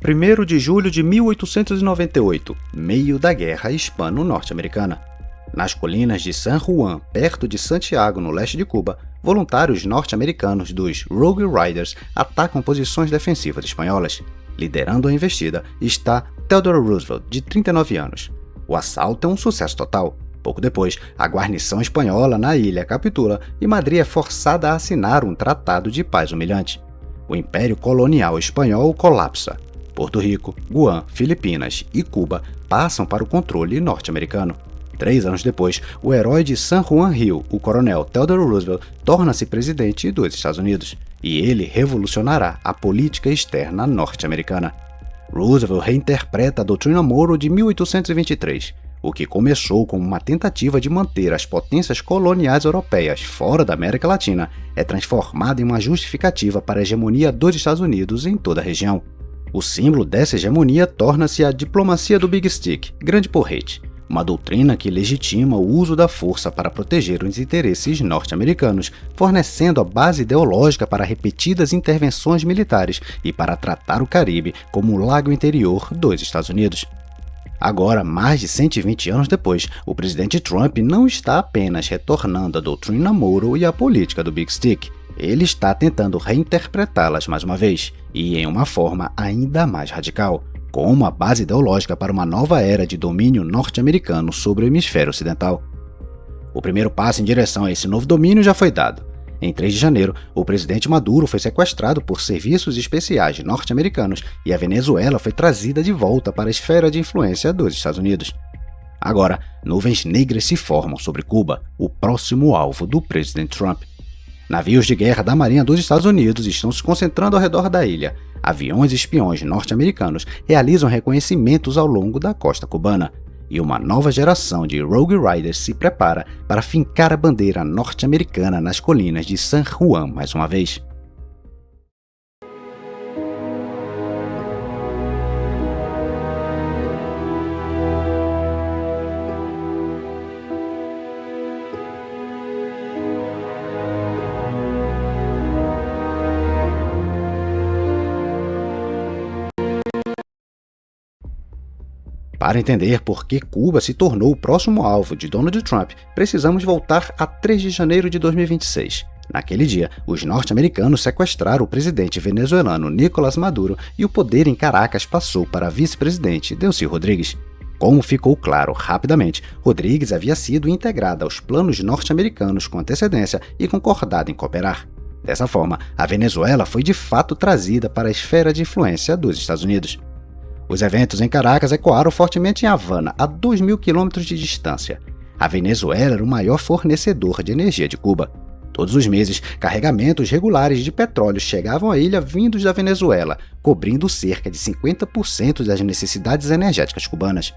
1º de julho de 1898, meio da Guerra Hispano-Norte-Americana. Nas colinas de San Juan, perto de Santiago, no leste de Cuba, voluntários norte-americanos dos Rough Riders atacam posições defensivas espanholas. Liderando a investida está Theodore Roosevelt, de 39 anos. O assalto é um sucesso total. Pouco depois, a guarnição espanhola na ilha capitula e Madrid é forçada a assinar um tratado de paz humilhante. O Império Colonial Espanhol colapsa. Porto Rico, Guam, Filipinas e Cuba passam para o controle norte-americano. 3 anos depois, o herói de San Juan Hill, o coronel Theodore Roosevelt, torna-se presidente dos Estados Unidos, e ele revolucionará a política externa norte-americana. Roosevelt reinterpreta a doutrina Monroe de 1823, o que começou como uma tentativa de manter as potências coloniais europeias fora da América Latina, é transformado em uma justificativa para a hegemonia dos Estados Unidos em toda a região. O símbolo dessa hegemonia torna-se a diplomacia do Big Stick, grande porrete, uma doutrina que legitima o uso da força para proteger os interesses norte-americanos, fornecendo a base ideológica para repetidas intervenções militares e para tratar o Caribe como o lago interior dos Estados Unidos. Agora, mais de 120 anos depois, o presidente Trump não está apenas retornando à doutrina Monroe e à política do Big Stick. Ele está tentando reinterpretá-las mais uma vez, e em uma forma ainda mais radical, como uma base ideológica para uma nova era de domínio norte-americano sobre o hemisfério ocidental. O primeiro passo em direção a esse novo domínio já foi dado. Em 3 de janeiro, o presidente Maduro foi sequestrado por serviços especiais norte-americanos e a Venezuela foi trazida de volta para a esfera de influência dos Estados Unidos. Agora, nuvens negras se formam sobre Cuba, o próximo alvo do presidente Trump. Navios de guerra da Marinha dos Estados Unidos estão se concentrando ao redor da ilha. Aviões e espiões norte-americanos realizam reconhecimentos ao longo da costa cubana. E uma nova geração de Rough Riders se prepara para fincar a bandeira norte-americana nas colinas de San Juan mais uma vez. Para entender por que Cuba se tornou o próximo alvo de Donald Trump, precisamos voltar a 3 de janeiro de 2026. Naquele dia, os norte-americanos sequestraram o presidente venezuelano Nicolás Maduro e o poder em Caracas passou para a vice-presidente Delcy Rodrigues. Como ficou claro rapidamente, Rodrigues havia sido integrada aos planos norte-americanos com antecedência e concordado em cooperar. Dessa forma, a Venezuela foi de fato trazida para a esfera de influência dos Estados Unidos. Os eventos em Caracas ecoaram fortemente em Havana, a 2.000 quilômetros de distância. A Venezuela era o maior fornecedor de energia de Cuba. Todos os meses, carregamentos regulares de petróleo chegavam à ilha vindos da Venezuela, cobrindo cerca de 50% das necessidades energéticas cubanas.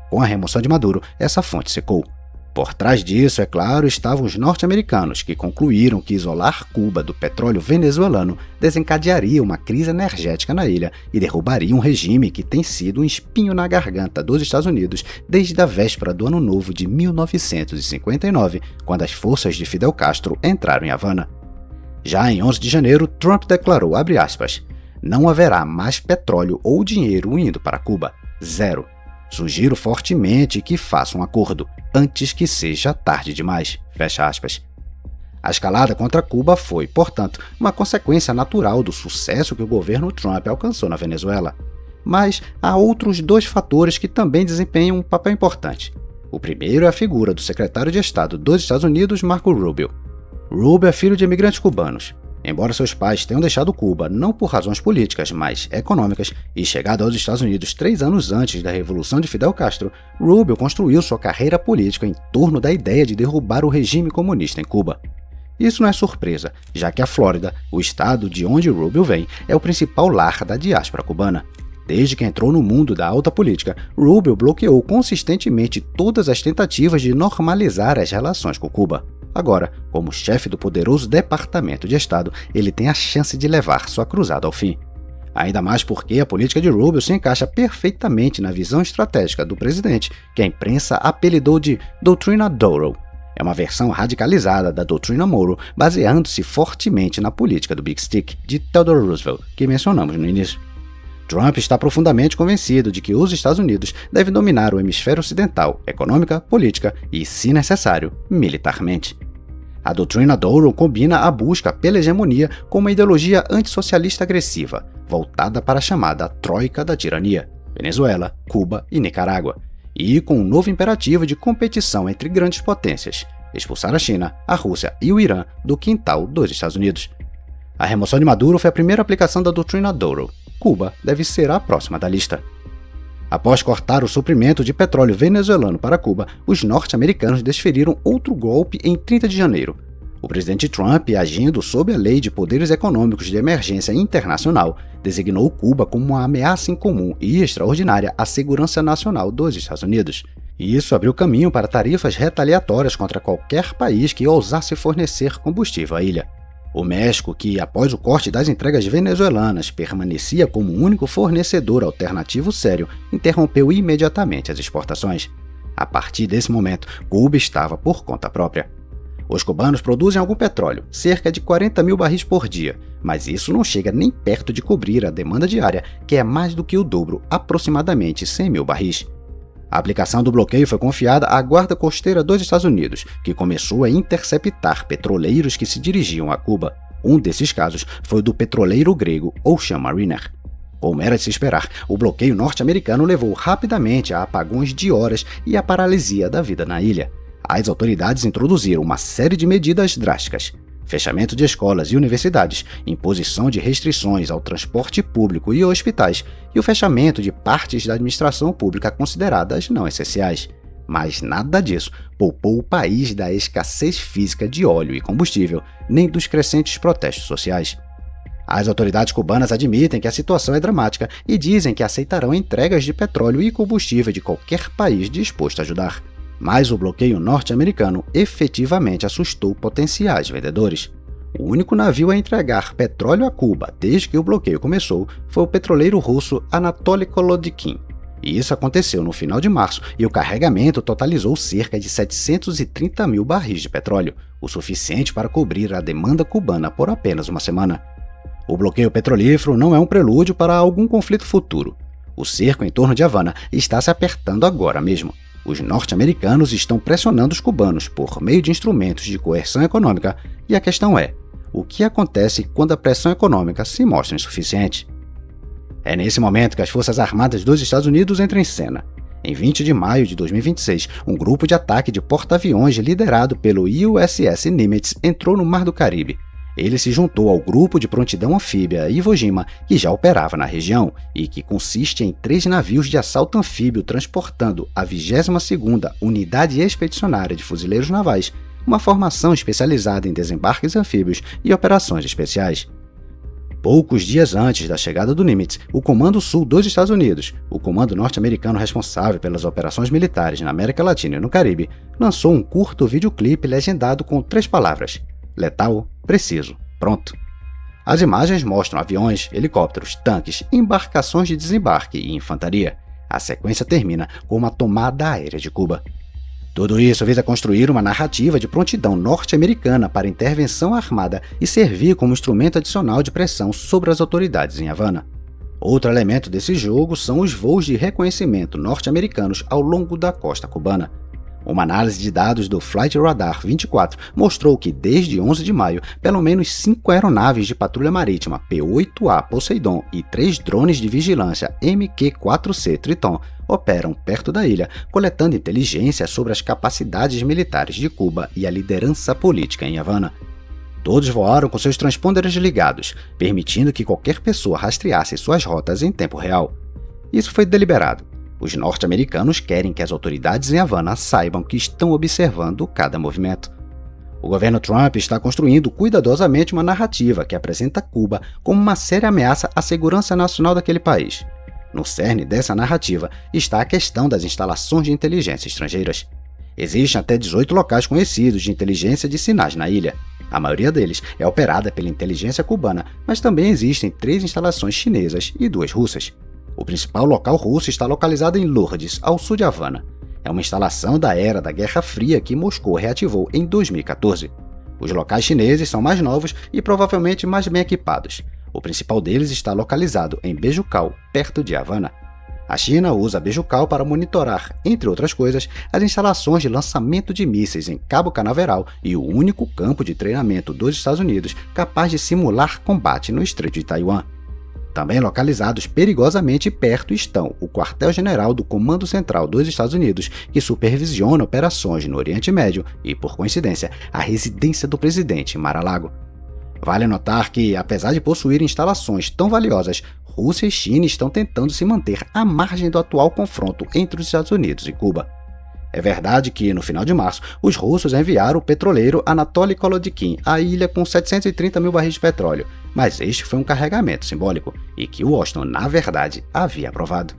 Com a remoção de Maduro, essa fonte secou. Por trás disso, é claro, estavam os norte-americanos, que concluíram que isolar Cuba do petróleo venezuelano desencadearia uma crise energética na ilha e derrubaria um regime que tem sido um espinho na garganta dos Estados Unidos desde a véspera do Ano Novo de 1959, quando as forças de Fidel Castro entraram em Havana. Já em 11 de janeiro, Trump declarou, abre aspas, não haverá mais petróleo ou dinheiro indo para Cuba. Zero. Sugiro fortemente que faça um acordo, antes que seja tarde demais. Fecha aspas. A escalada contra Cuba foi, portanto, uma consequência natural do sucesso que o governo Trump alcançou na Venezuela. Mas há outros 2 fatores que também desempenham um papel importante. O primeiro é a figura do secretário de Estado dos Estados Unidos, Marco Rubio. Rubio é filho de imigrantes cubanos. Embora seus pais tenham deixado Cuba não por razões políticas, mas econômicas, e chegado aos Estados Unidos 3 anos antes da Revolução de Fidel Castro, Rubio construiu sua carreira política em torno da ideia de derrubar o regime comunista em Cuba. Isso não é surpresa, já que a Flórida, o estado de onde Rubio vem, é o principal lar da diáspora cubana. Desde que entrou no mundo da alta política, Rubio bloqueou consistentemente todas as tentativas de normalizar as relações com Cuba. Agora, como chefe do poderoso Departamento de Estado, ele tem a chance de levar sua cruzada ao fim. Ainda mais porque a política de Rubio se encaixa perfeitamente na visão estratégica do presidente, que a imprensa apelidou de Doutrina Doro. É uma versão radicalizada da doutrina Monroe, baseando-se fortemente na política do Big Stick de Theodore Roosevelt, que mencionamos no início. Trump está profundamente convencido de que os Estados Unidos devem dominar o hemisfério ocidental, econômica, política e, se necessário, militarmente. A doutrina Douro combina a busca pela hegemonia com uma ideologia antissocialista agressiva, voltada para a chamada Troika da Tirania, Venezuela, Cuba e Nicarágua, e com um novo imperativo de competição entre grandes potências, expulsar a China, a Rússia e o Irã do quintal dos Estados Unidos. A remoção de Maduro foi a primeira aplicação da doutrina Douro. Cuba deve ser a próxima da lista. Após cortar o suprimento de petróleo venezuelano para Cuba, os norte-americanos desferiram outro golpe em 30 de janeiro. O presidente Trump, agindo sob a Lei de Poderes Econômicos de Emergência Internacional, designou Cuba como uma ameaça incomum e extraordinária à segurança nacional dos Estados Unidos. E isso abriu caminho para tarifas retaliatórias contra qualquer país que ousasse fornecer combustível à ilha. O México, que após o corte das entregas venezuelanas permanecia como o único fornecedor alternativo sério, interrompeu imediatamente as exportações. A partir desse momento, Cuba estava por conta própria. Os cubanos produzem algum petróleo, cerca de 40 mil barris por dia, mas isso não chega nem perto de cobrir a demanda diária, que é mais do que o dobro, aproximadamente 100 mil barris. A aplicação do bloqueio foi confiada à Guarda Costeira dos Estados Unidos, que começou a interceptar petroleiros que se dirigiam a Cuba. Um desses casos foi o do petroleiro grego Ocean Mariner. Como era de se esperar, o bloqueio norte-americano levou rapidamente a apagões de horas e a paralisia da vida na ilha. As autoridades introduziram uma série de medidas drásticas: fechamento de escolas e universidades, imposição de restrições ao transporte público e hospitais e o fechamento de partes da administração pública consideradas não essenciais. Mas nada disso poupou o país da escassez física de óleo e combustível, nem dos crescentes protestos sociais. As autoridades cubanas admitem que a situação é dramática e dizem que aceitarão entregas de petróleo e combustível de qualquer país disposto a ajudar. Mas o bloqueio norte-americano efetivamente assustou potenciais vendedores. O único navio a entregar petróleo a Cuba desde que o bloqueio começou foi o petroleiro russo Anatoly Kolodkin. E isso aconteceu no final de março e o carregamento totalizou cerca de 730 mil barris de petróleo, o suficiente para cobrir a demanda cubana por apenas uma semana. O bloqueio petrolífero não é um prelúdio para algum conflito futuro. O cerco em torno de Havana está se apertando agora mesmo. Os norte-americanos estão pressionando os cubanos por meio de instrumentos de coerção econômica, e a questão é: o que acontece quando a pressão econômica se mostra insuficiente? É nesse momento que as Forças Armadas dos Estados Unidos entram em cena. Em 20 de maio de 2026, um grupo de ataque de porta-aviões liderado pelo USS Nimitz entrou no Mar do Caribe. Ele se juntou ao grupo de prontidão anfíbia Iwo Jima, que já operava na região, e que consiste em 3 navios de assalto anfíbio transportando a 22ª Unidade Expedicionária de Fuzileiros Navais, uma formação especializada em desembarques anfíbios e operações especiais. Poucos dias antes da chegada do Nimitz, o Comando Sul dos Estados Unidos, o comando norte-americano responsável pelas operações militares na América Latina e no Caribe, lançou um curto videoclipe legendado com 3 palavras: letal, preciso, pronto. As imagens mostram aviões, helicópteros, tanques, embarcações de desembarque e infantaria. A sequência termina com uma tomada aérea de Cuba. Tudo isso visa construir uma narrativa de prontidão norte-americana para intervenção armada e servir como instrumento adicional de pressão sobre as autoridades em Havana. Outro elemento desse jogo são os voos de reconhecimento norte-americanos ao longo da costa cubana. Uma análise de dados do Flight Radar 24 mostrou que desde 11 de maio, pelo menos 5 aeronaves de patrulha marítima P-8A Poseidon e 3 drones de vigilância MQ-4C Triton operam perto da ilha, coletando inteligência sobre as capacidades militares de Cuba e a liderança política em Havana. Todos voaram com seus transponders ligados, permitindo que qualquer pessoa rastreasse suas rotas em tempo real. Isso foi deliberado. Os norte-americanos querem que as autoridades em Havana saibam que estão observando cada movimento. O governo Trump está construindo cuidadosamente uma narrativa que apresenta Cuba como uma séria ameaça à segurança nacional daquele país. No cerne dessa narrativa está a questão das instalações de inteligência estrangeiras. Existem até 18 locais conhecidos de inteligência de sinais na ilha. A maioria deles é operada pela inteligência cubana, mas também existem 3 instalações chinesas e 2 russas. O principal local russo está localizado em Lourdes, ao sul de Havana. É uma instalação da era da Guerra Fria que Moscou reativou em 2014. Os locais chineses são mais novos e provavelmente mais bem equipados. O principal deles está localizado em Bejucal, perto de Havana. A China usa Bejucal para monitorar, entre outras coisas, as instalações de lançamento de mísseis em Cabo Canaveral e o único campo de treinamento dos Estados Unidos capaz de simular combate no Estreito de Taiwan. Também localizados perigosamente perto estão o quartel-general do Comando Central dos Estados Unidos, que supervisiona operações no Oriente Médio, e, por coincidência, a residência do presidente em Mar-a-Lago. Vale notar que, apesar de possuir instalações tão valiosas, Rússia e China estão tentando se manter à margem do atual confronto entre os Estados Unidos e Cuba. É verdade que, no final de março, os russos enviaram o petroleiro Anatoly Kolodkin à ilha com 730 mil barris de petróleo, mas este foi um carregamento simbólico, e que Washington, na verdade, havia aprovado.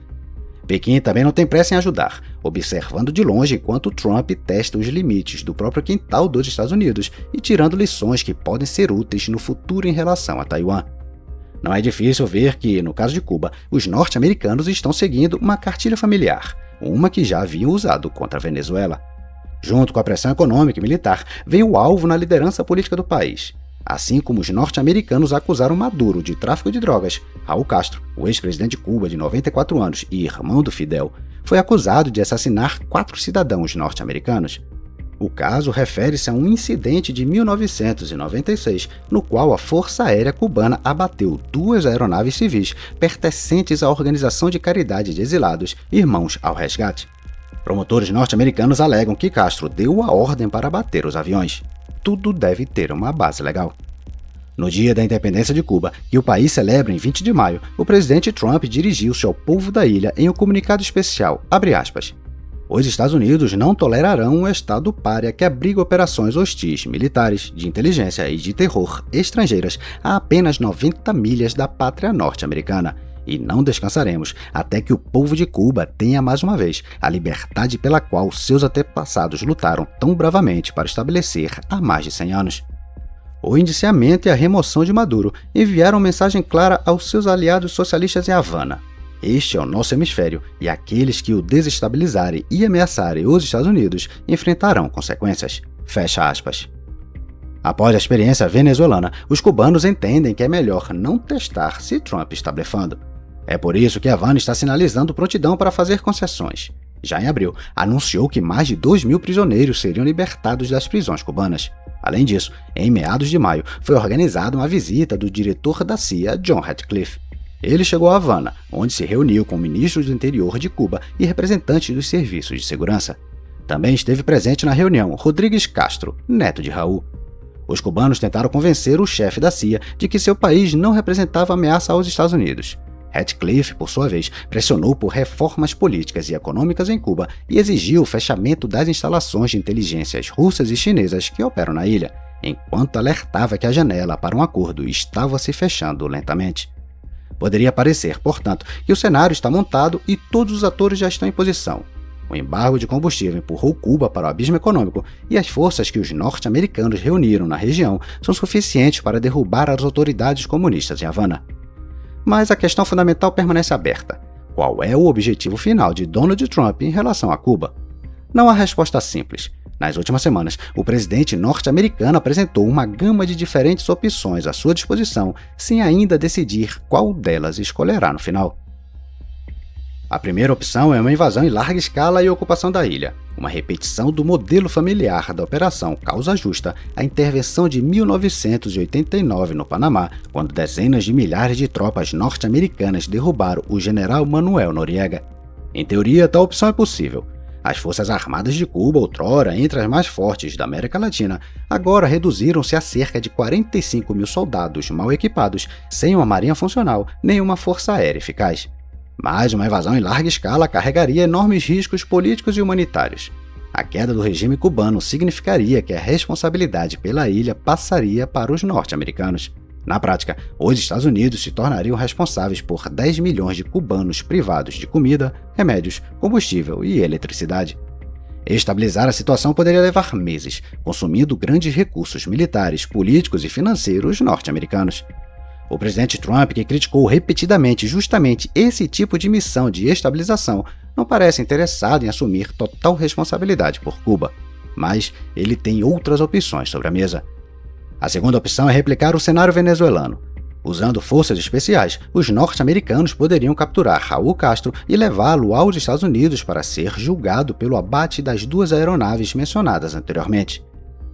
Pequim também não tem pressa em ajudar, observando de longe enquanto Trump testa os limites do próprio quintal dos Estados Unidos e tirando lições que podem ser úteis no futuro em relação a Taiwan. Não é difícil ver que, no caso de Cuba, os norte-americanos estão seguindo uma cartilha familiar, uma que já haviam usado contra a Venezuela. Junto com a pressão econômica e militar, vem o alvo na liderança política do país. Assim como os norte-americanos acusaram Maduro de tráfico de drogas, Raul Castro, o ex-presidente de Cuba de 94 anos e irmão do Fidel, foi acusado de assassinar 4 cidadãos norte-americanos. O caso refere-se a um incidente de 1996, no qual a Força Aérea Cubana abateu 2 aeronaves civis pertencentes à organização de caridade de exilados Irmãos ao Resgate. Promotores norte-americanos alegam que Castro deu a ordem para abater os aviões. Tudo deve ter uma base legal. No dia da independência de Cuba, que o país celebra em 20 de maio, o presidente Trump dirigiu-se ao povo da ilha em um comunicado especial, #, os Estados Unidos não tolerarão um Estado pária que abriga operações hostis militares, de inteligência e de terror estrangeiras a apenas 90 milhas da pátria norte-americana, e não descansaremos até que o povo de Cuba tenha mais uma vez a liberdade pela qual seus antepassados lutaram tão bravamente para estabelecer há mais de 100 anos. O indiciamento e a remoção de Maduro enviaram mensagem clara aos seus aliados socialistas em Havana. Este é o nosso hemisfério, e aqueles que o desestabilizarem e ameaçarem os Estados Unidos enfrentarão consequências. Fecha aspas. Após a experiência venezuelana, os cubanos entendem que é melhor não testar se Trump está blefando. É por isso que Havana está sinalizando prontidão para fazer concessões. Já em abril, anunciou que mais de 2.000 prisioneiros seriam libertados das prisões cubanas. Além disso, em meados de maio, foi organizada uma visita do diretor da CIA, John Ratcliffe. Ele chegou a Havana, onde se reuniu com ministros do interior de Cuba e representantes dos serviços de segurança. Também esteve presente na reunião Rodrigues Castro, neto de Raul. Os cubanos tentaram convencer o chefe da CIA de que seu país não representava ameaça aos Estados Unidos. Ratcliffe, por sua vez, pressionou por reformas políticas e econômicas em Cuba e exigiu o fechamento das instalações de inteligências russas e chinesas que operam na ilha, enquanto alertava que a janela para um acordo estava se fechando lentamente. Poderia parecer, portanto, que o cenário está montado e todos os atores já estão em posição. O embargo de combustível empurrou Cuba para o abismo econômico e as forças que os norte-americanos reuniram na região são suficientes para derrubar as autoridades comunistas em Havana. Mas a questão fundamental permanece aberta. Qual é o objetivo final de Donald Trump em relação a Cuba? Não há resposta simples. Nas últimas semanas, o presidente norte-americano apresentou uma gama de diferentes opções à sua disposição, sem ainda decidir qual delas escolherá no final. A primeira opção é uma invasão em larga escala e ocupação da ilha, uma repetição do modelo familiar da Operação Causa Justa, a intervenção de 1989 no Panamá, quando dezenas de milhares de tropas norte-americanas derrubaram o general Manuel Noriega. Em teoria, tal opção é possível. As Forças Armadas de Cuba, outrora entre as mais fortes da América Latina, agora reduziram-se a cerca de 45 mil soldados mal equipados, sem uma marinha funcional nem uma força aérea eficaz. Mas uma invasão em larga escala carregaria enormes riscos políticos e humanitários. A queda do regime cubano significaria que a responsabilidade pela ilha passaria para os norte-americanos. Na prática, os Estados Unidos se tornariam responsáveis por 10 milhões de cubanos privados de comida, remédios, combustível e eletricidade. Estabilizar a situação poderia levar meses, consumindo grandes recursos militares, políticos e financeiros norte-americanos. O presidente Trump, que criticou repetidamente justamente esse tipo de missão de estabilização, não parece interessado em assumir total responsabilidade por Cuba. Mas ele tem outras opções sobre a mesa. A segunda opção é replicar o cenário venezuelano. Usando forças especiais, os norte-americanos poderiam capturar Raul Castro e levá-lo aos Estados Unidos para ser julgado pelo abate das duas aeronaves mencionadas anteriormente.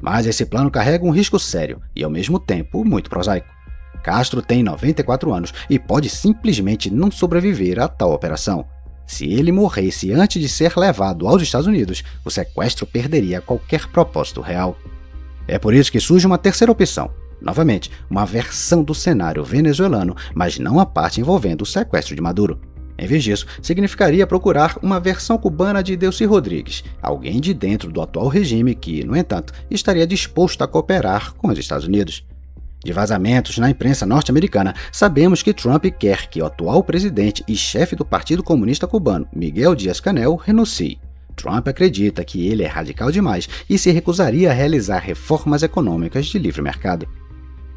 Mas esse plano carrega um risco sério e, ao mesmo tempo, muito prosaico. Castro tem 94 anos e pode simplesmente não sobreviver a tal operação. Se ele morresse antes de ser levado aos Estados Unidos, o sequestro perderia qualquer propósito real. É por isso que surge uma terceira opção. Novamente, uma versão do cenário venezuelano, mas não a parte envolvendo o sequestro de Maduro. Em vez disso, significaria procurar uma versão cubana de Delcy Rodrigues, alguém de dentro do atual regime que, no entanto, estaria disposto a cooperar com os Estados Unidos. De vazamentos na imprensa norte-americana, sabemos que Trump quer que o atual presidente e chefe do Partido Comunista Cubano, Miguel Díaz-Canel, renuncie. Trump acredita que ele é radical demais e se recusaria a realizar reformas econômicas de livre mercado.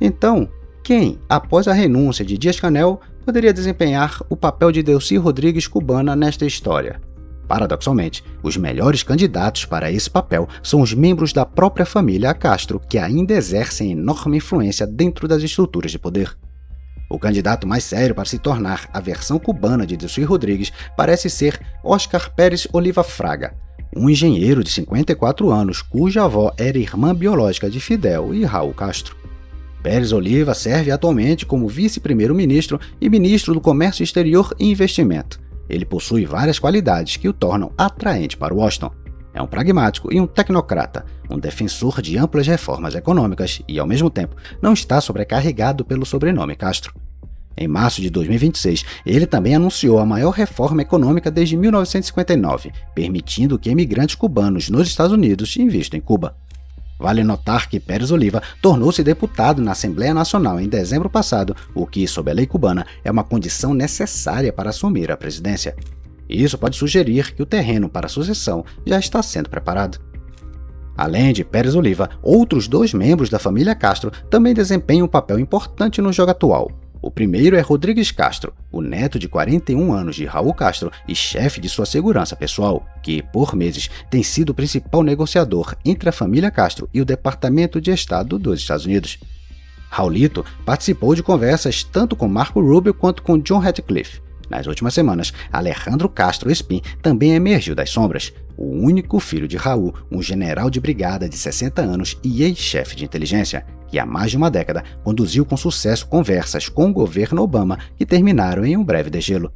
Então, quem, após a renúncia de Díaz-Canel, poderia desempenhar o papel de Delcy Rodrigues cubana nesta história? Paradoxalmente, os melhores candidatos para esse papel são os membros da própria família Castro, que ainda exercem enorme influência dentro das estruturas de poder. O candidato mais sério para se tornar a versão cubana de Delcy Rodrigues parece ser Oscar Pérez Oliva Fraga, um engenheiro de 54 anos cuja avó era irmã biológica de Fidel e Raul Castro. Pérez Oliva serve atualmente como vice-primeiro-ministro e ministro do Comércio Exterior e Investimento. Ele possui várias qualidades que o tornam atraente para Washington. É um pragmático e um tecnocrata, um defensor de amplas reformas econômicas e, ao mesmo tempo, não está sobrecarregado pelo sobrenome Castro. Em março de 2026, ele também anunciou a maior reforma econômica desde 1959, permitindo que imigrantes cubanos nos Estados Unidos invistam em Cuba. Vale notar que Pérez Oliva tornou-se deputado na Assembleia Nacional em dezembro passado, o que, sob a lei cubana, é uma condição necessária para assumir a presidência. Isso pode sugerir que o terreno para a sucessão já está sendo preparado. Além de Pérez Oliva, outros dois membros da família Castro também desempenham um papel importante no jogo atual. O primeiro é Rodrigues Castro, o neto de 41 anos de Raul Castro e chefe de sua segurança pessoal, que, por meses, tem sido o principal negociador entre a família Castro e o Departamento de Estado dos Estados Unidos. Raulito participou de conversas tanto com Marco Rubio quanto com John Ratcliffe. Nas últimas semanas, Alejandro Castro Espín também emergiu das sombras, o único filho de Raul, um general de brigada de 60 anos e ex-chefe de inteligência, que há mais de uma década conduziu com sucesso conversas com o governo Obama que terminaram em um breve degelo.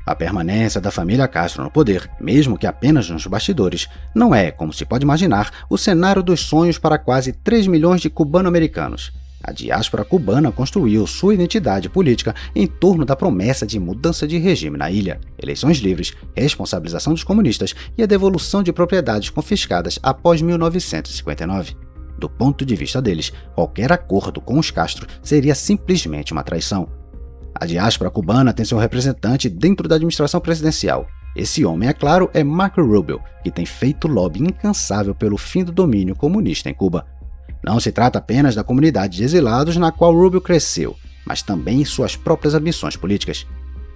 A permanência da família Castro no poder, mesmo que apenas nos bastidores, não é, como se pode imaginar, o cenário dos sonhos para quase 3 milhões de cubano-americanos. A diáspora cubana construiu sua identidade política em torno da promessa de mudança de regime na ilha, eleições livres, responsabilização dos comunistas e a devolução de propriedades confiscadas após 1959. Do ponto de vista deles, qualquer acordo com os Castro seria simplesmente uma traição. A diáspora cubana tem seu representante dentro da administração presidencial. Esse homem, é claro, é Marco Rubio, que tem feito lobby incansável pelo fim do domínio comunista em Cuba. Não se trata apenas da comunidade de exilados na qual Rubio cresceu, mas também em suas próprias ambições políticas.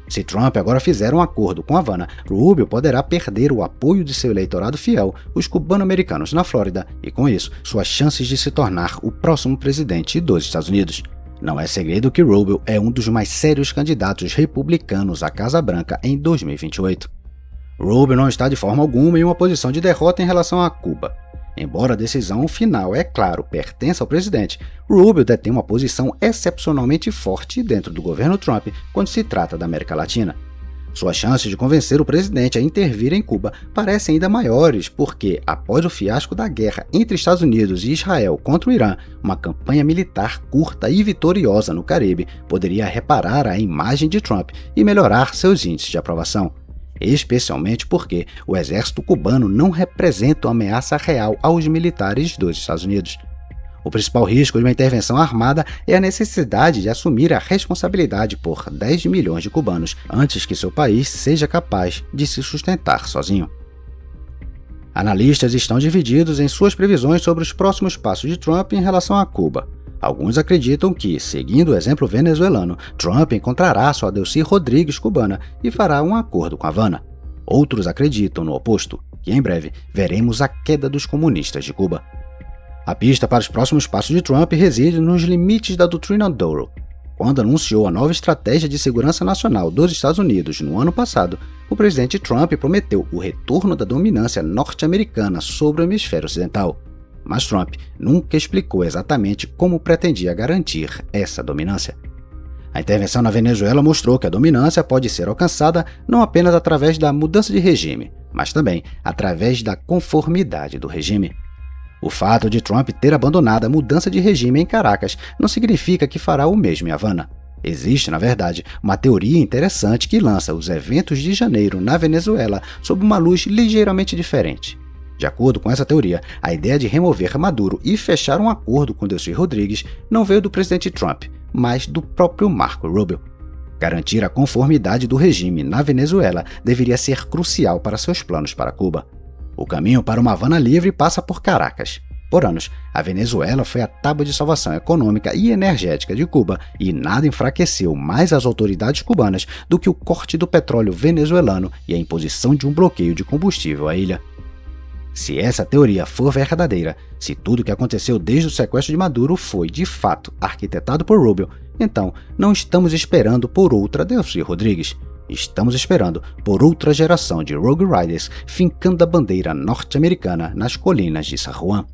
Se Trump agora fizer um acordo com Havana, Rubio poderá perder o apoio de seu eleitorado fiel, os cubano-americanos na Flórida, e com isso, suas chances de se tornar o próximo presidente dos Estados Unidos. Não é segredo que Rubio é um dos mais sérios candidatos republicanos à Casa Branca em 2028. Rubio não está de forma alguma em uma posição de derrota em relação a Cuba. Embora a decisão final, é claro, pertença ao presidente, Rubio detém uma posição excepcionalmente forte dentro do governo Trump quando se trata da América Latina. Suas chances de convencer o presidente a intervir em Cuba parecem ainda maiores porque, após o fiasco da guerra entre Estados Unidos e Israel contra o Irã, uma campanha militar curta e vitoriosa no Caribe poderia reparar a imagem de Trump e melhorar seus índices de aprovação. Especialmente porque o exército cubano não representa uma ameaça real aos militares dos Estados Unidos. O principal risco de uma intervenção armada é a necessidade de assumir a responsabilidade por 10 milhões de cubanos antes que seu país seja capaz de se sustentar sozinho. Analistas estão divididos em suas previsões sobre os próximos passos de Trump em relação a Cuba. Alguns acreditam que, seguindo o exemplo venezuelano, Trump encontrará sua Delcy Rodrigues cubana e fará um acordo com Havana. Outros acreditam no oposto, que em breve veremos a queda dos comunistas de Cuba. A pista para os próximos passos de Trump reside nos limites da doutrina Doral. Quando anunciou a nova estratégia de segurança nacional dos Estados Unidos no ano passado, o presidente Trump prometeu o retorno da dominância norte-americana sobre o hemisfério ocidental. Mas Trump nunca explicou exatamente como pretendia garantir essa dominância. A intervenção na Venezuela mostrou que a dominância pode ser alcançada não apenas através da mudança de regime, mas também através da conformidade do regime. O fato de Trump ter abandonado a mudança de regime em Caracas não significa que fará o mesmo em Havana. Existe, na verdade, uma teoria interessante que lança os eventos de janeiro na Venezuela sob uma luz ligeiramente diferente. De acordo com essa teoria, a ideia de remover Maduro e fechar um acordo com Delcy Rodrigues não veio do presidente Trump, mas do próprio Marco Rubio. Garantir a conformidade do regime na Venezuela deveria ser crucial para seus planos para Cuba. O caminho para uma Havana livre passa por Caracas. Por anos, a Venezuela foi a tábua de salvação econômica e energética de Cuba e nada enfraqueceu mais as autoridades cubanas do que o corte do petróleo venezuelano e a imposição de um bloqueio de combustível à ilha. Se essa teoria for verdadeira, se tudo o que aconteceu desde o sequestro de Maduro foi, de fato, arquitetado por Rubio, então não estamos esperando por outra Delcy Rodrigues. Estamos esperando por outra geração de Rogue Riders fincando a bandeira norte-americana nas colinas de San Juan.